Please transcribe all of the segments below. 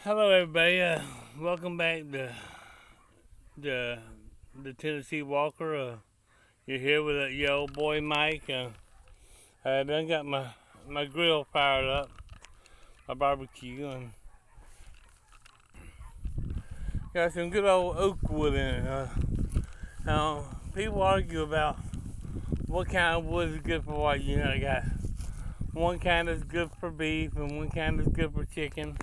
Hello, everybody. Welcome back to the the Tennessee Walker. You're here with your old boy Mike. I done got my grill fired up, my barbecue, and got some good old oak wood in it. Now, people argue about what kind of wood is good for what. I got one kind that's good for beef and one kind that's good for chicken.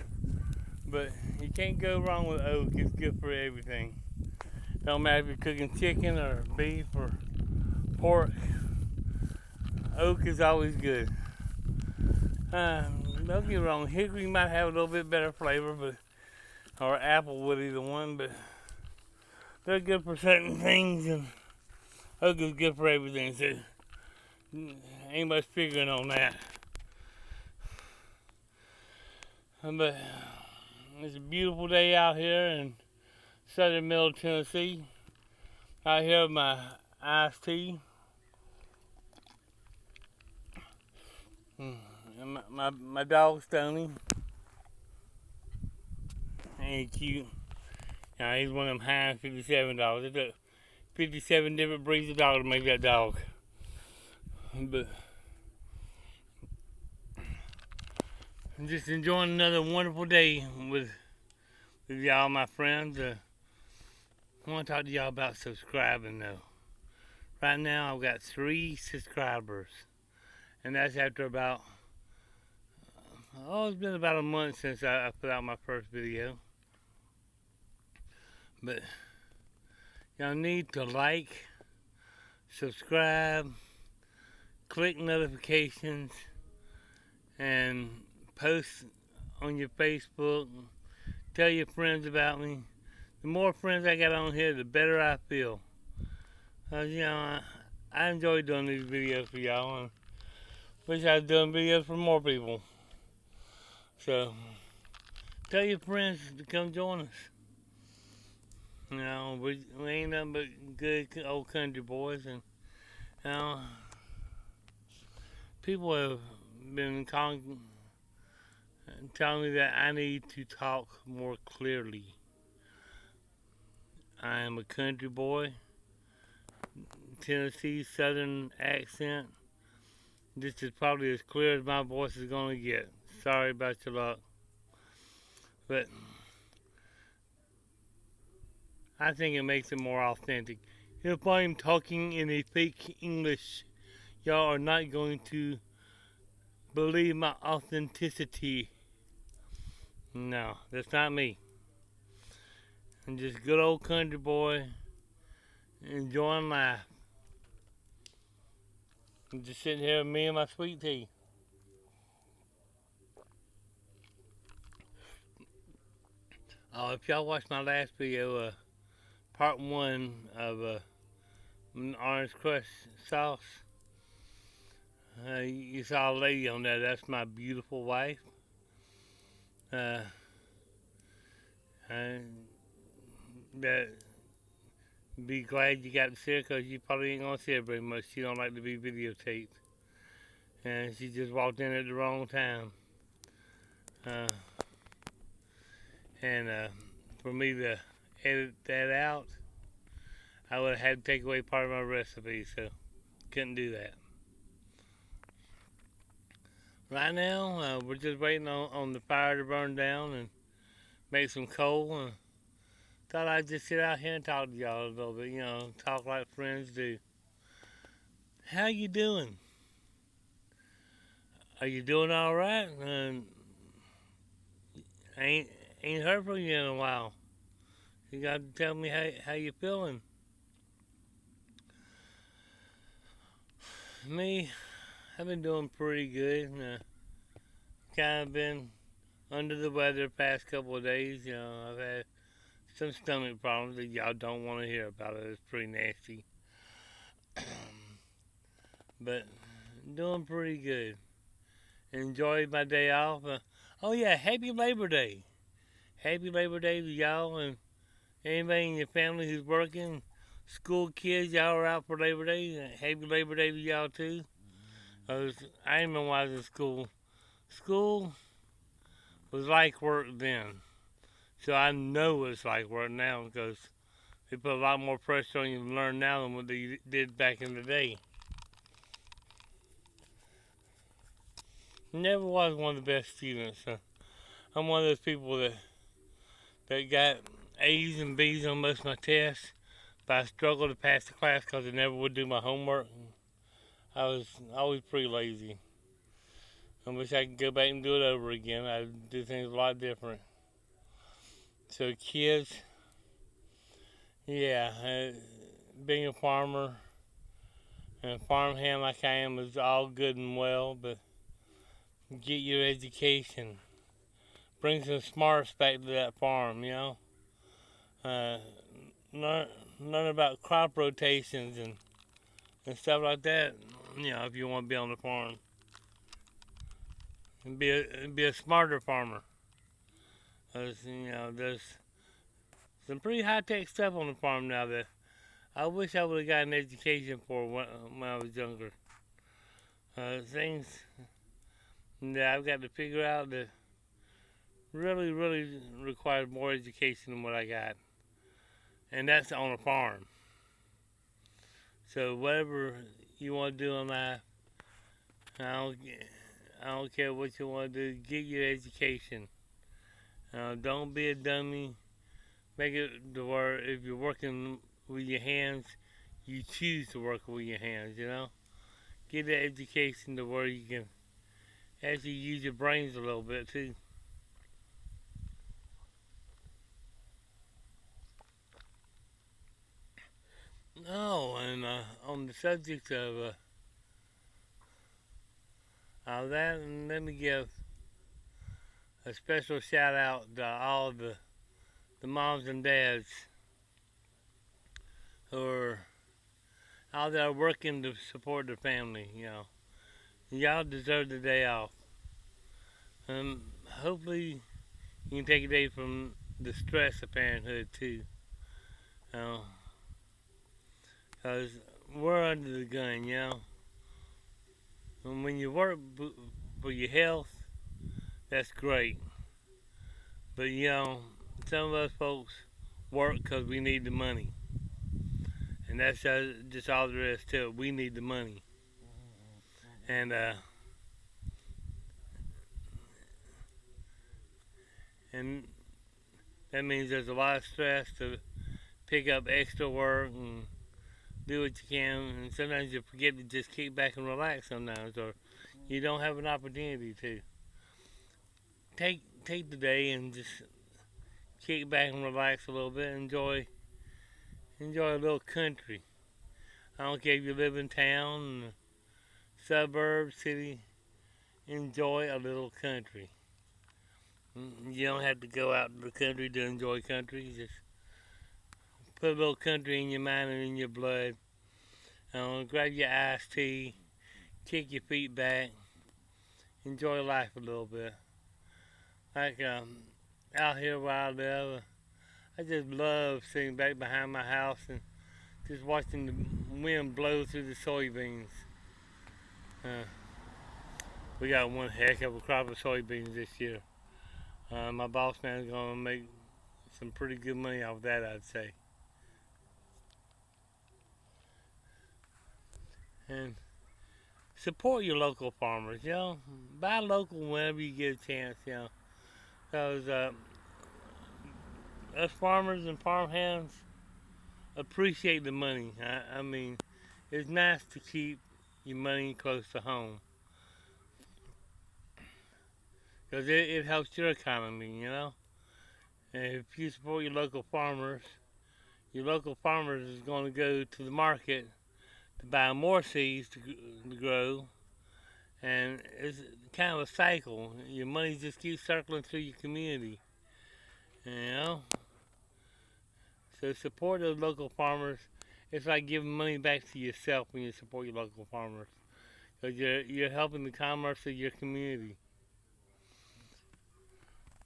But you can't go wrong with oak. It's good for everything. Don't matter if you're cooking chicken or beef or pork. Oak is always good. Don't get me wrong. Hickory might have a little bit better flavor, or apple would either one. But they're good for certain things, and oak is good for everything. So ain't much figuring on that. But it's a beautiful day out here in southern middle Tennessee. Out here with my iced tea. And my dog Stoney. Ain't cute. Now he's one of them Heinz 57 dogs. It took 57 different breeds of dog to make that dog. But I'm just enjoying another wonderful day with y'all, my friends. I want to talk to y'all about subscribing though. Right now I've got 3 subscribers, and that's after about it's been about a month since I put out my first video. But y'all need to like, subscribe, click notifications, and post on your Facebook. Tell your friends about me. The more friends I got on here, the better I feel. I enjoy doing these videos for y'all, and wish I was doing videos for more people. So, tell your friends to come join us. We ain't nothing but good old country boys, and people have been telling me that I need to talk more clearly. I am a country boy, Tennessee Southern accent. This is probably as clear as my voice is gonna get. Sorry about your luck. But I think it makes it more authentic. If I'm talking in a fake English, y'all are not going to believe my authenticity. No, that's not me. I'm just a good old country boy, enjoying life. I'm just sitting here with me and my sweet tea. Oh, if y'all watched my last video, part 1 of orange crush sauce, you saw a lady on there. That's my beautiful wife. That be glad you got to see her, because you probably ain't gonna see her very much. She don't like to be videotaped, and she just walked in at the wrong time. And for me to edit that out, I would have had to take away part of my recipe, so couldn't do that. Right now, we're just waiting on the fire to burn down and make some coal. And thought I'd just sit out here and talk to y'all a little bit, talk like friends do. How you doing? Are you doing all right? Ain't heard from you in a while. You got to tell me how you feeling. Me, I've been doing pretty good. Kind of been under the weather the past couple of days. I've had some stomach problems that y'all don't want to hear about. It's pretty nasty. But doing pretty good. Enjoyed my day off. Oh yeah, happy Labor Day. Happy Labor Day to y'all, and anybody in your family who's working, school kids, y'all are out for Labor Day. Happy Labor Day to y'all too. I remember when I was in school. School was like work then. So I know what it's like right now because they put a lot more pressure on you to learn now than what they did back in the day. Never was one of the best students. I'm one of those people that got A's and B's on most of my tests, but I struggled to pass the class because I never would do my homework. I was always pretty lazy. I wish I could go back and do it over again. I'd do things a lot different. So kids, yeah, being a farmer and a farmhand like I am is all good and well, but get your education. Bring some smarts back to that farm, you know. Uh, learn, learn about crop rotations and stuff like that, you know, if you want to be on the farm. And be a smarter farmer. You know, there's some pretty high-tech stuff on the farm now that I wish I would have got an education for when I was younger. Things that I've got to figure out that really, really require more education than what I got. And that's on a farm. So whatever you want to do in life, I don't care what you want to do, get your education. Don't be a dummy. Make it to where if you're working with your hands, you choose to work with your hands, you know? Get the education to where you can actually use your brains a little bit too. No, and on the subject of that, let me give a special shout out to all the moms and dads who are out there working to support their family, you know. Y'all deserve the day off. Hopefully you can take a day from the stress of parenthood too. You know, because we're under the gun, you know. And when you work for your health, that's great. But you know, some of us folks work because we need the money. And that's just all there is to it. We need the money. And and that means there's a lot of stress to pick up extra work and do what you can. And sometimes you forget to just kick back and relax sometimes, or you don't have an opportunity to. Take the day and just kick back and relax a little bit. Enjoy a little country. I don't care if you live in town, suburb, city. Enjoy a little country. You don't have to go out to the country to enjoy country. You just put a little country in your mind and in your blood. Grab your iced tea, kick your feet back, enjoy life a little bit. Like out here where I live, I just love sitting back behind my house and just watching the wind blow through the soybeans. We got one heck of a crop of soybeans this year. My boss man's gonna make some pretty good money off that, I'd say. And support your local farmers, you know. Buy local whenever you get a chance, you know. Because us farmers and farmhands appreciate the money. I mean, it's nice to keep your money close to home. Because it helps your economy, you know. And if you support your local farmers is going to go to the market to buy more seeds to grow. And it's kind of a cycle. Your money just keeps circling through your community, you know. So support those local farmers. It's like giving money back to yourself when you support your local farmers, because you're helping the commerce of your community.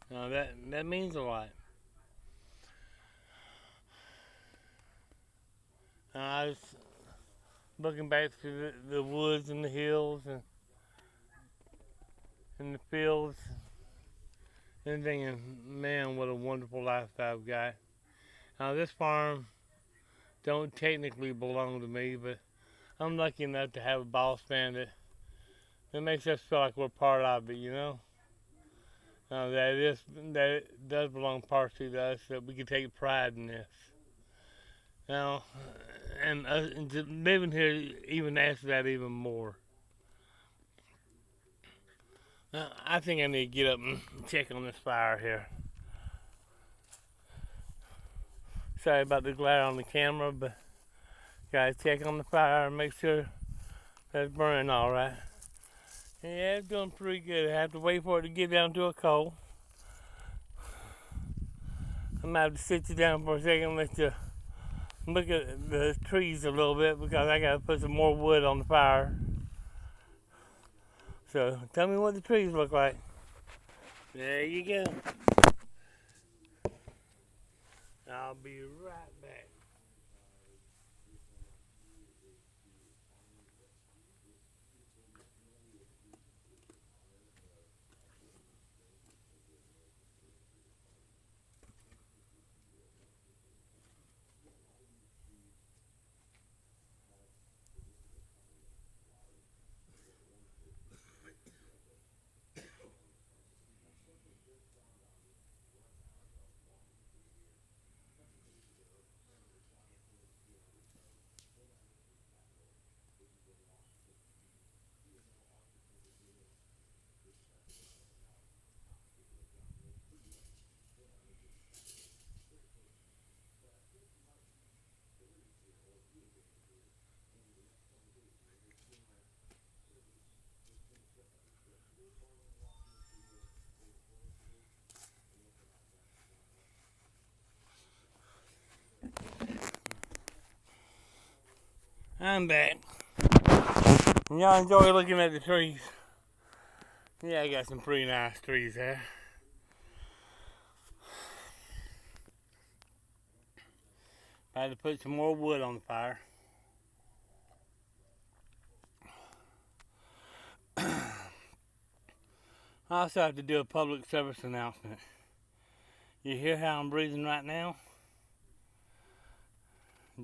Now that means a lot. I was looking back through the woods and the hills and the fields and thinking, man, what a wonderful life I've got. Now this farm don't technically belong to me, but I'm lucky enough to have a boss man that makes us feel like we're part of it, you know. That it does belong partially to us, that we can take pride in this. Now, and just living here even adds to that even more. I think I need to get up and check on this fire here. Sorry about the glare on the camera, but gotta check on the fire and make sure that it's burning all right. Yeah, it's doing pretty good. I have to wait for it to get down to a coal. I might have to sit you down for a second and let you look at the trees a little bit because I gotta put some more wood on the fire. So tell me what the trees look like. There you go. I'll be right back. I'm back. Y'all enjoy looking at the trees. Yeah, I got some pretty nice trees there. I had to put some more wood on the fire. I also have to do a public service announcement. You hear how I'm breathing right now?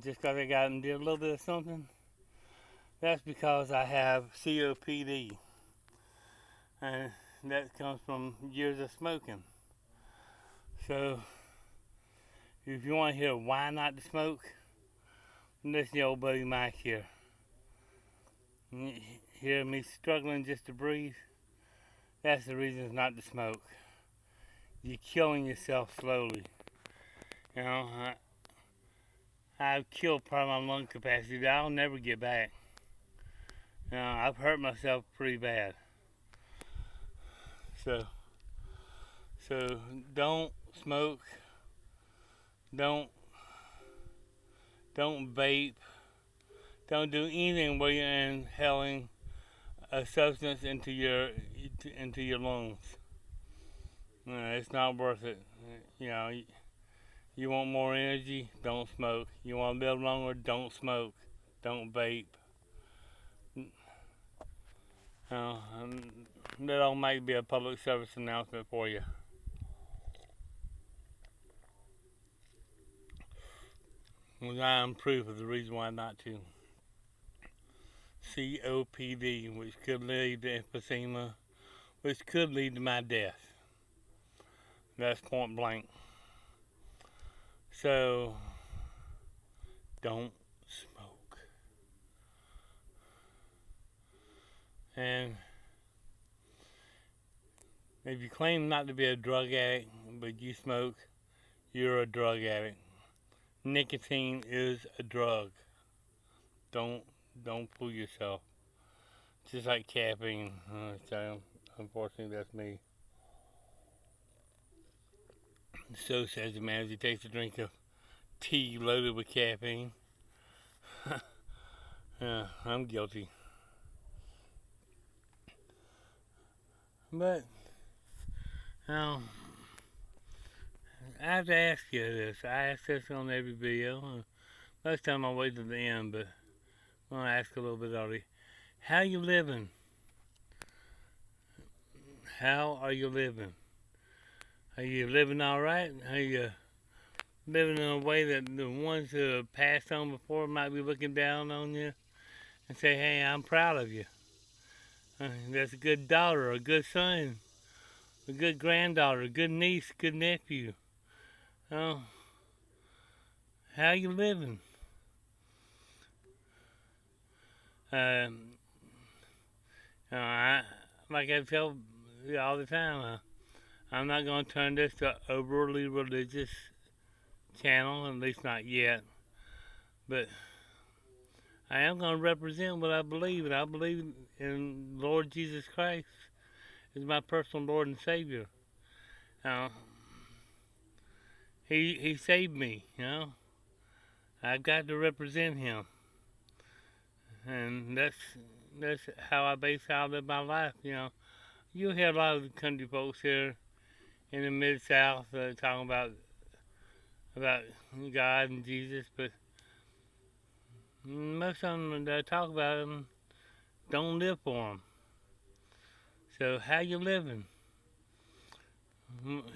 Just because I got and did a little bit of something? That's because I have COPD. And that comes from years of smoking. So, if you want to hear why not to smoke, listen to old buddy Mike here. You hear me struggling just to breathe? That's the reason not to smoke. You're killing yourself slowly. You know, I've killed part of my lung capacity that I'll never get back. You know, I've hurt myself pretty bad. So don't smoke. Don't vape. Don't do anything where you're inhaling a substance into your lungs. It's not worth it. You know, you want more energy? Don't smoke. You want to live longer? Don't smoke. Don't vape. That all might be a public service announcement for you. Well, I am proof of the reason why not to. COPD, which could lead to emphysema, which could lead to my death. That's point blank. So, don't smoke. And if you claim not to be a drug addict, but you smoke, you're a drug addict. Nicotine is a drug. Don't fool yourself. Just like caffeine. So unfortunately, that's me. So says the man as he takes a drink of tea loaded with caffeine. Yeah, I'm guilty. But I have to ask you this. I ask this on every video. Most time I wait to the end, but I want to ask a little bit already. How you living? How are you living? Are you living all right? Are you living in a way that the ones who have passed on before might be looking down on you and say, hey, I'm proud of you. That's a good daughter, a good son, a good granddaughter, a good niece, good nephew. Oh, how you living? Um, like I tell you all the time, I'm not going to turn this to overly religious channel, at least not yet. But I am going to represent what I believe, and I believe in Lord Jesus Christ as my personal Lord and Savior. Uh, he saved me, you know. I've got to represent Him, and that's how I live my life. You know, you hear a lot of country folks here in the mid South talking about God and Jesus, but most of them that talk about Him don't live for Him. So how you living?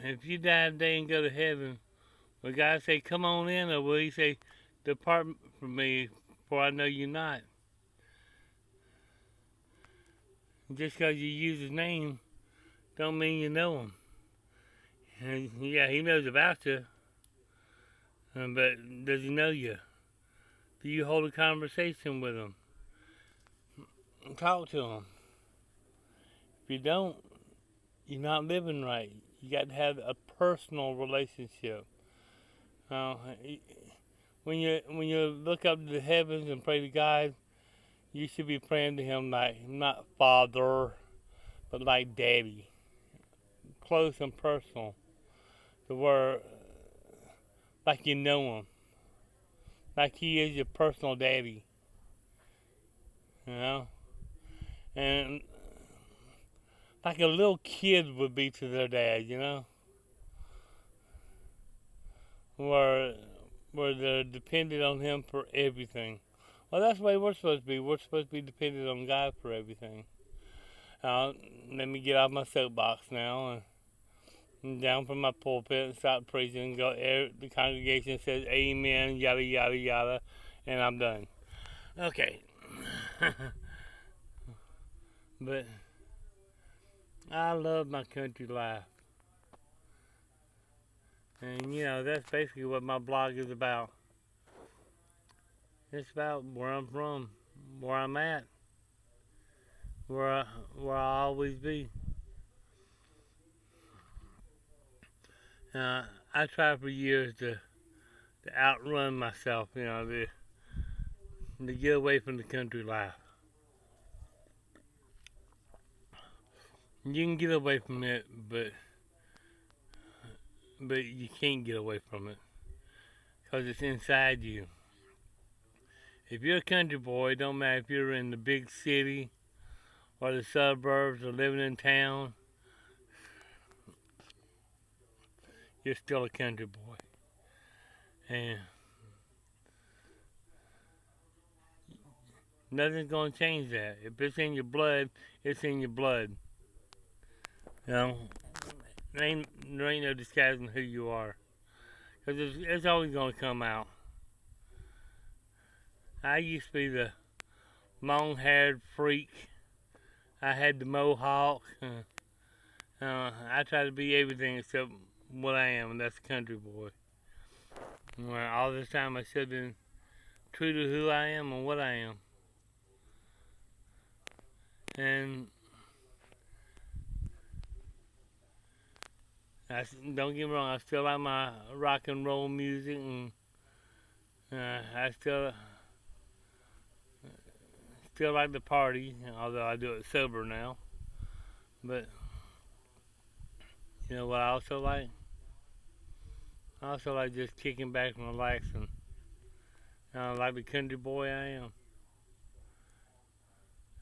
If you die today and go to heaven, will God say, "Come on in," or will He say, "Depart from me, for I know you not"? Just because you use His name, don't mean you know Him. And yeah, He knows about you, but does He know you? Do you hold a conversation with Him? Talk to Him. If you don't, you're not living right. You got to have a personal relationship. Uh, when you look up to the heavens and pray to God, you should be praying to Him like not Father, but like Daddy, close and personal. The word like you know Him, like He is your personal Daddy. You know, and like a little kid would be to their dad. You know, where where they're dependent on Him for everything. Well, that's the way we're supposed to be. We're supposed to be dependent on God for everything. Uh, Let me get off my soapbox now and down from my pulpit and stop preaching. The congregation says amen, yada, yada, yada, and I'm done. Okay. But I love my country life. And, you know, that's basically what my blog is about. It's about where I'm from, where I'm at, where I, where I'll always be. I tried for years to outrun myself, you know, to get away from the country life. You can get away from it, but you can't get away from it because it's inside you. If you're a country boy, it don't matter if you're in the big city or the suburbs or living in town, you're still a country boy. And nothing's gonna change that. If it's in your blood, it's in your blood. You know, there ain't no disguising who you are, because it's always gonna come out. I used to be the long-haired freak. I had the mohawk. I try to be everything except what I am, and that's a country boy. Well, all this time I should have been true to who I am and what I am. And don't get me wrong, I still like my rock and roll music, and I still like to party, although I do it sober now. But you know what I also like? I also like just kicking back and relaxing. Like the country boy I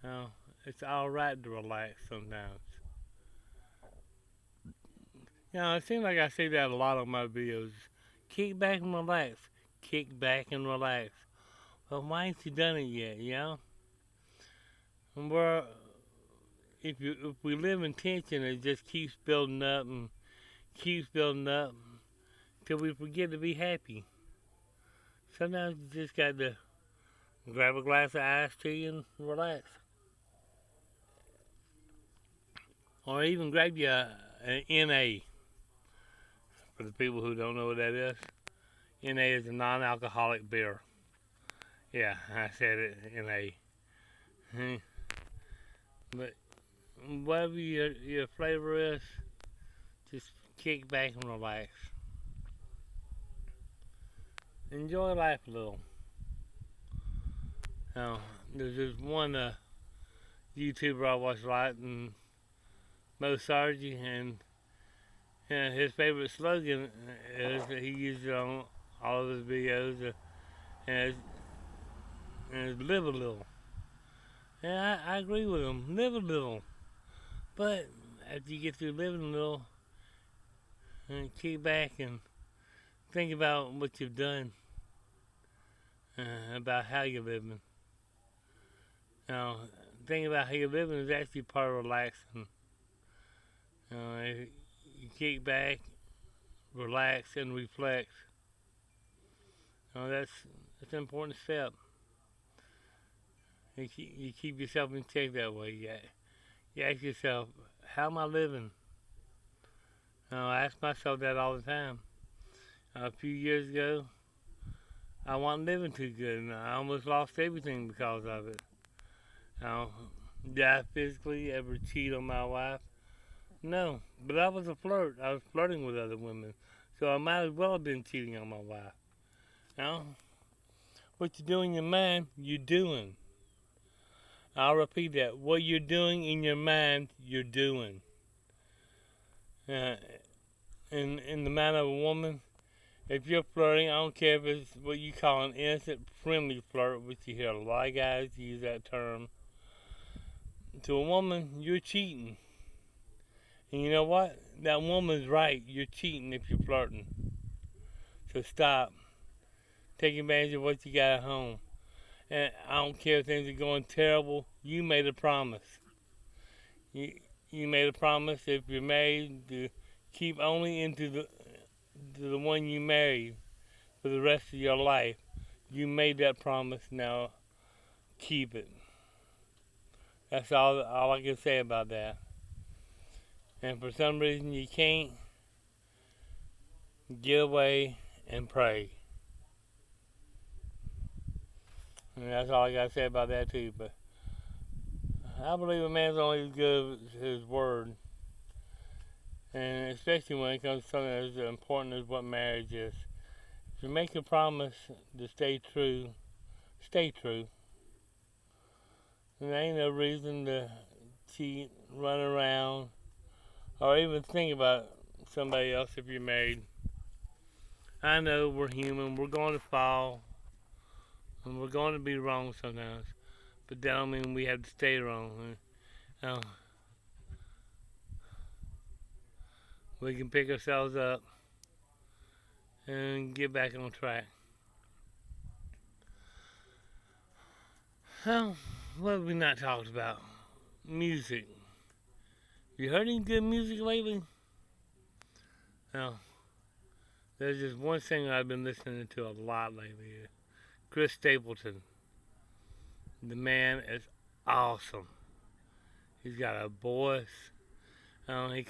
am. It's alright to relax sometimes. It seems like I say that a lot on my videos. Kick back and relax. Kick back and relax. Well, why ain't you done it yet, you know? And if we live in tension, it just keeps building up and keeps building up till we forget to be happy. Sometimes you just got to grab a glass of iced tea and relax. Or even grab you an NA. For the people who don't know what that is, NA is a non-alcoholic beer. Yeah, I said it, NA. But whatever your flavor is, just kick back and relax. Enjoy life a little. Now, there's this one YouTuber I watch a lot, and Mo Sargi, and his favorite slogan is that he uses it on all of his videos, and it's live a little. And I agree with him, live a little. But after you get through living a little, and kick back and think about what you've done, about how you're living. Now, thinking about how you're living is actually part of relaxing. You kick back, relax, and reflect. That's an important step. You keep yourself in check that way. You ask yourself, how am I living? I ask myself that all the time. A few years ago, I wasn't living too good, and I almost lost everything because of it. Did I physically ever cheat on my wife? No, but I was a flirt. I was flirting with other women, so I might as well have been cheating on my wife. What you do in your mind, you're doing. I'll repeat that. What you're doing in your mind, you're doing. In the mind of a woman, if you're flirting, I don't care if it's what you call an innocent, friendly flirt, which you hear a lot of guys use that term. To a woman, you're cheating. And you know what? That woman's right. You're cheating if you're flirting. So stop. Take advantage of what you got at home. And I don't care if things are going terrible. You made a promise. You made a promise if you're married to keep only into the one you married for the rest of your life. You made that promise. Now keep it. That's all I can say about that. And for some reason you can't, get away and pray. And that's all I got to say about that too. But I believe a man's only as good as his word. And especially when it comes to something as important as what marriage is. If you make a promise to stay true, stay true. And there ain't no reason to cheat, run around, or even think about somebody else if you're married. I know we're human, we're going to fall, and we're going to be wrong sometimes, but that don't mean we have to stay wrong. We can pick ourselves up and get back on track. What have we not talked about? Music. You heard any good music lately? There's just one singer I've been listening to a lot lately. Chris Stapleton. The man is awesome. He's got a voice. A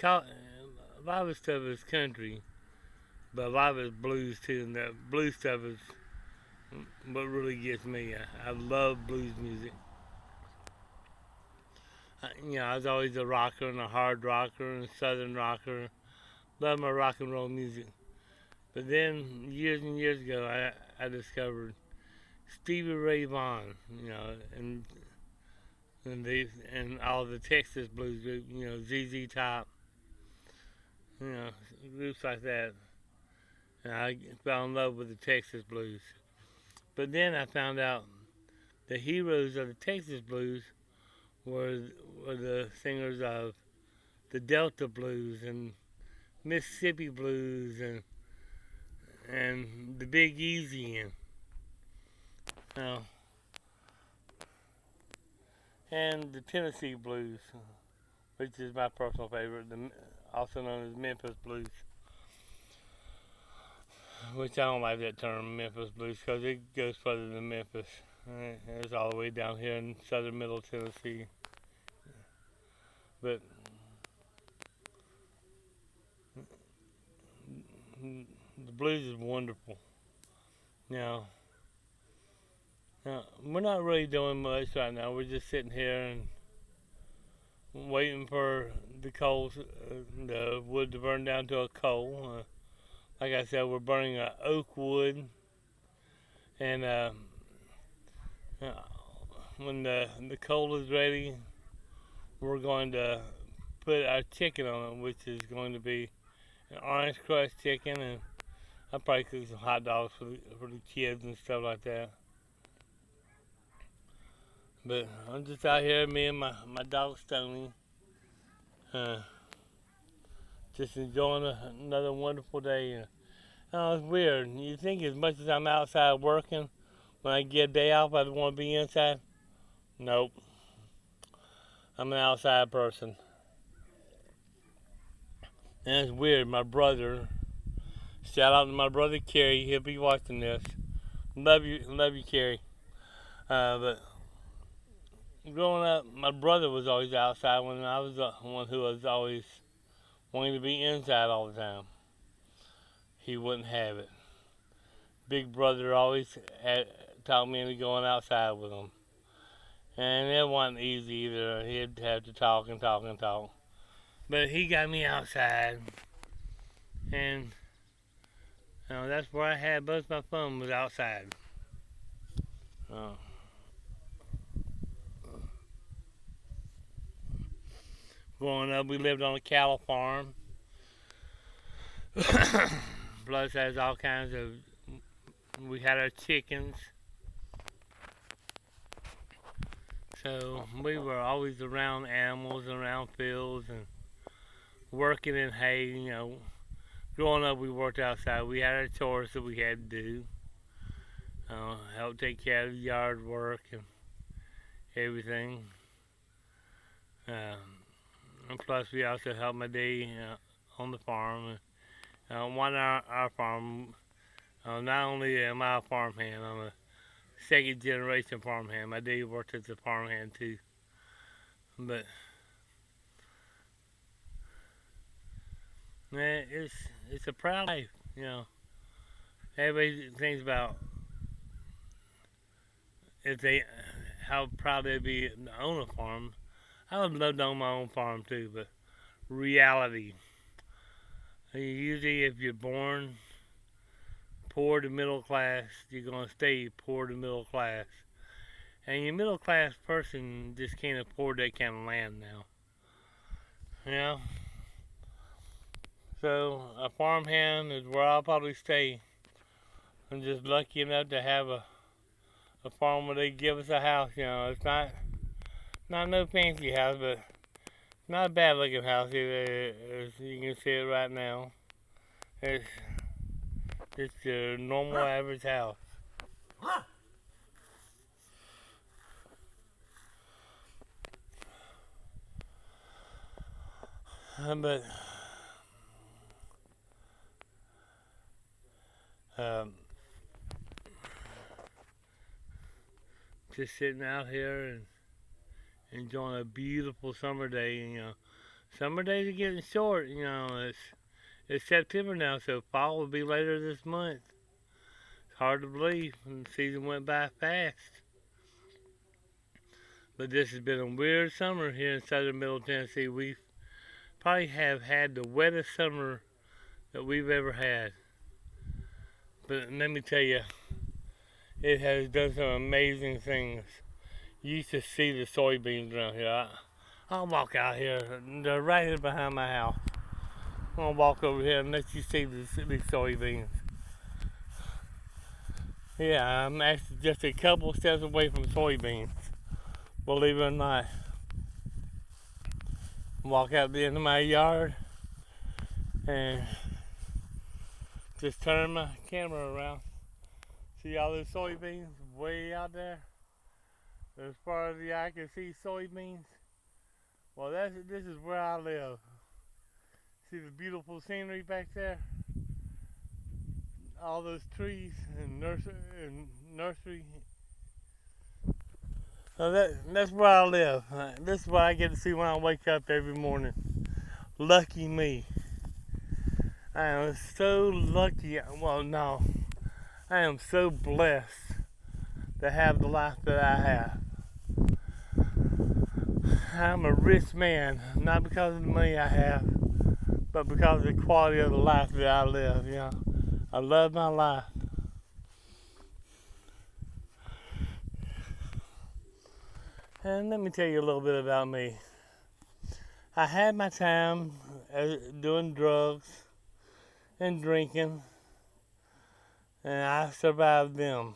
lot of his stuff is country, but a lot of it's blues too. And that blues stuff is what really gets me. I love blues music. I was always a rocker and a hard rocker and a southern rocker. Love my rock and roll music. But then, years and years ago, I discovered Stevie Ray Vaughan, and all of the Texas blues groups, ZZ Top, groups like that. And I fell in love with the Texas blues. But then I found out the heroes of the Texas blues were the singers of the Delta blues and Mississippi blues and the Big Easy and the Tennessee blues, which is my personal favorite, also known as Memphis blues. which I don't like that term, Memphis blues, because it goes further than Memphis. It's all the way down here in southern middle Tennessee. But the blues is wonderful. Now, we're not really doing much right now. We're just sitting here and waiting for the coals, the wood to burn down to a coal. Like I said, we're burning oak wood, and when the coal is ready, we're going to put our chicken on it, which is going to be an orange crust chicken, and I'll probably cook some hot dogs for the kids and stuff like that. But I'm just out here, me and my dog Stoney, just enjoying another wonderful day. It's weird. You think as much as I'm outside working, when I get a day off, I want to be inside. Nope. I'm an outside person. And it's weird. My brother, shout out to my brother Kerry. He'll be watching this. Love you, Kerry. But growing up, my brother was always outside when I was the one who was always wanting to be inside all the time. He wouldn't have it. Big brother always talked me into going outside with him. And it wasn't easy either. He'd have to talk and talk and talk. But he got me outside. And that's where I had most of my fun, was outside. Growing up, we lived on a cattle farm. Plus, has all kinds of. We had our chickens. So we were always around animals, around fields, and working in hay. Growing up, we worked outside. We had our chores that we had to do. Help take care of the yard work and everything. And plus, we also helped my daddy on the farm. Our farm, not only am I a farmhand, I'm a second generation farmhand. My daddy worked as a farmhand too. But man, it's a proud life, Everybody thinks about how proud they'd be to own a farm. I would love to own my own farm too, but reality. Usually, if you're born poor to middle class, you're going to stay poor to middle class. And your middle class person just can't afford that kind of land now. So, a farmhand is where I'll probably stay. I'm just lucky enough to have a farm where they give us a house. It's not no fancy house, but not a bad looking house either, as you can see it right now. It's just a normal average house. But just sitting out here and enjoying a beautiful summer day. Summer days are getting short. It's September now, so fall will be later this month. It's hard to believe. The season went by fast. But this has been a weird summer here in southern middle Tennessee. We probably have had the wettest summer that we've ever had. But let me tell you, it has done some amazing things. You used to see the soybeans around here. I'll walk out here. They're right here behind my house. I'm going to walk over here and let you see these soybeans. Yeah, I'm actually just a couple steps away from soybeans. Believe it or not. Walk out the end of my yard and just turn my camera around. See all those soybeans way out there? As far as the eye can see soybeans. Well, this is where I live. See the beautiful scenery back there? all those trees and nursery. So that's where I live. This is what I get to see when I wake up every morning. Lucky me. I am so lucky. Well, no, I am so blessed to have the life that I have. I'm a rich man, not because of the money I have, but because of the quality of the life that I live. I love my life. And let me tell you a little bit about me. I had my time doing drugs and drinking, and I survived them.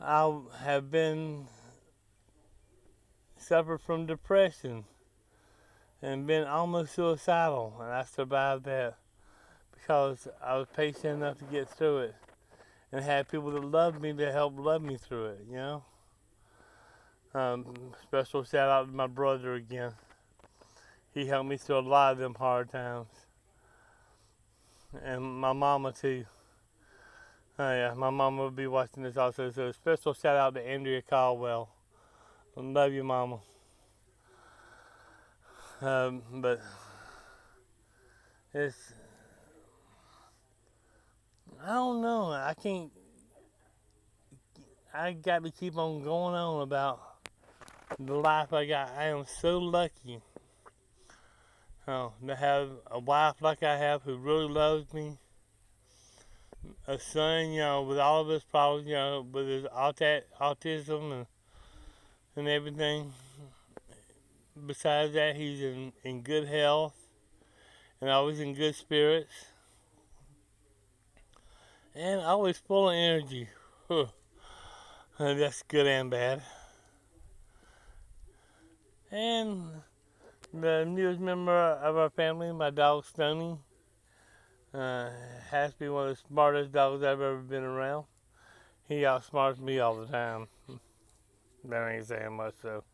I have been suffered from depression and been almost suicidal, and I survived that because I was patient enough to get through it and had people that loved me to help love me through it. Special shout out to my brother again. He helped me through a lot of them hard times. And my mama too. Oh yeah, my mama will be watching this also. So special shout out to Andrea Caldwell. I love you, mama. But it's, I don't know. I got to keep on going on about the life I got. I am so lucky to have a wife like I have who really loves me. A son, with all of his problems, with his autism and everything. Besides that, he's in good health and always in good spirits and always full of energy. That's good and bad. And the newest member of our family, my dog Stoney, has to be one of the smartest dogs I've ever been around. He outsmarts me all the time. That ain't saying much, though.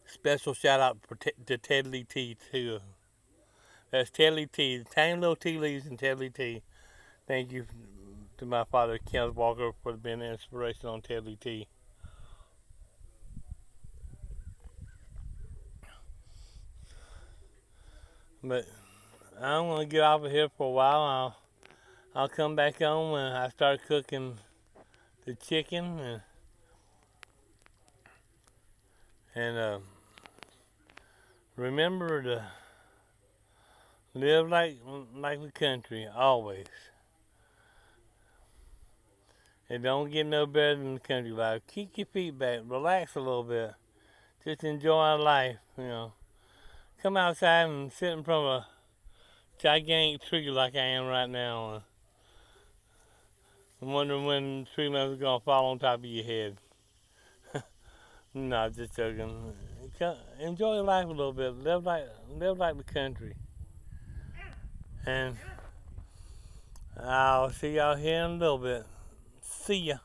Special shout out to Tedley T, too. That's Tedley T, tiny little tea leaves and Tedley T. Thank you to my father, Kenneth Walker, for being an inspiration on Tedley T. But I'm going to get off of here for a while. I'll come back on when I start cooking the chicken and remember to live like the country always. It don't get no better than the country life. Keep your feet back, relax a little bit, just enjoy life. Come outside and sit in front of a gigantic tree like I am right now. I'm wondering when the tree limbs are gonna fall on top of your head. No, just joking. Enjoy life a little bit. Live like the country. And I'll see y'all here in a little bit. See ya.